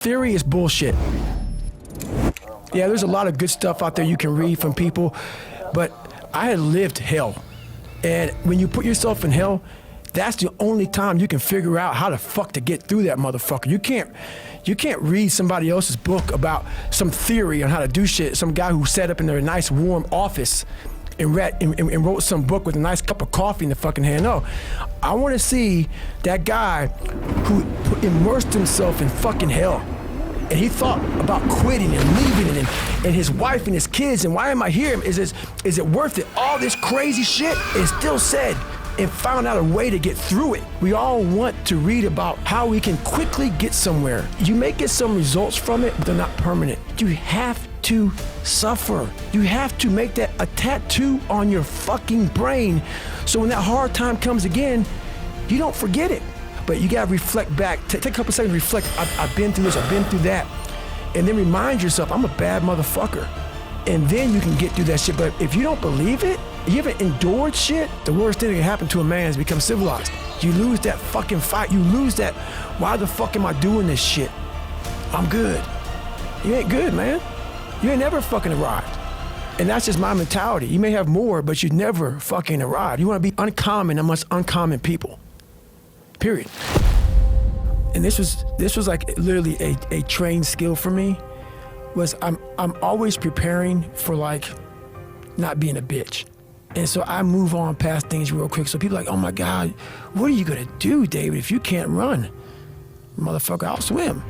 Theory is bullshit. Yeah, there's a lot of good stuff out there you can read from people, but I had lived hell. And when you put yourself in hell, that's the only time you can figure out how the fuck to get through that motherfucker. You can't read somebody else's book about some theory on how to do shit, some guy who sat up in their nice warm office and wrote some book with a nice cup of coffee in the fucking hand. No, I want to see that guy who immersed himself in fucking hell. And he thought about quitting and leaving and his wife and his kids, and why am I here? Is it worth it? All this crazy shit, and still said, and found out a way to get through it. We all want to read about how we can quickly get somewhere. You may get some results from it, but they're not permanent. You have to suffer. You have to make that a tattoo on your fucking brain, so when that hard time comes again, you don't forget it. But you gotta reflect back, take a couple seconds, reflect, I've been through this, I've been through that, and then remind yourself, I'm a bad motherfucker. And then you can get through that shit. But if you don't believe it, you haven't endured shit, the worst thing that can happen to a man is become civilized. You lose that fucking fight, you lose that, why the fuck am I doing this shit? I'm good. You ain't good, man. You ain't never fucking arrived. And that's just my mentality. You may have more, but you never fucking arrived. You wanna be uncommon amongst uncommon people. Period. And this was like literally a trained skill for me, was I'm always preparing for like not being a bitch. And so I move on past things real quick. So people are like, oh my God, what are you gonna do, David, if you can't run? Motherfucker, I'll swim.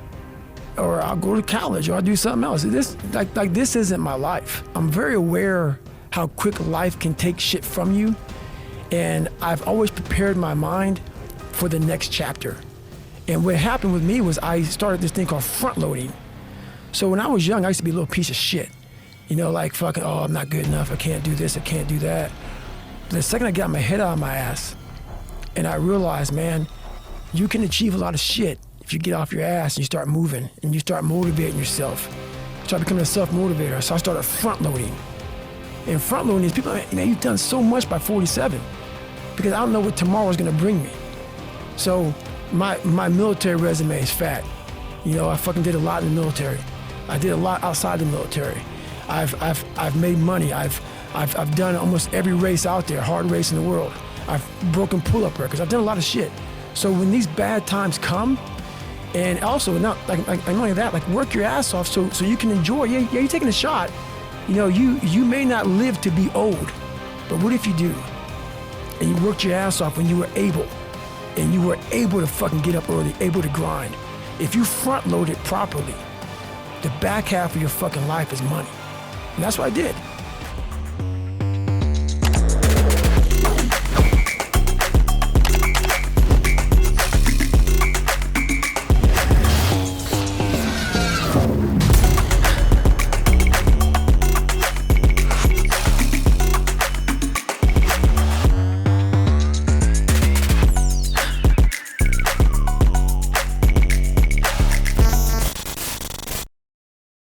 Or I'll go to college, or I'll do something else. This isn't my life. I'm very aware how quick life can take shit from you. And I've always prepared my mind for the next chapter. And what happened with me was I started this thing called front loading. So when I was young, I used to be a little piece of shit. You know, like fucking, oh, I'm not good enough, I can't do this, I can't do that. But the second I got my head out of my ass, and I realized, man, you can achieve a lot of shit if you get off your ass and you start moving, and you start motivating yourself. Start becoming a self-motivator. So I started front loading. And front loading is people, man, you've done so much by 47, because I don't know what tomorrow's gonna bring me. So my military resume is fat. You know, I fucking did a lot in the military. I did a lot outside the military. I've made money. I've done almost every race out there, hard race in the world. I've broken pull-up records. I've done a lot of shit. So when these bad times come, and also not like only that, like work your ass off so you can enjoy. Yeah, you're taking a shot. You know, you may not live to be old, but what if you do? And you worked your ass off when you were able. And you were able to fucking get up early, able to grind. If you front load it properly, the back half of your fucking life is money. And that's what I did.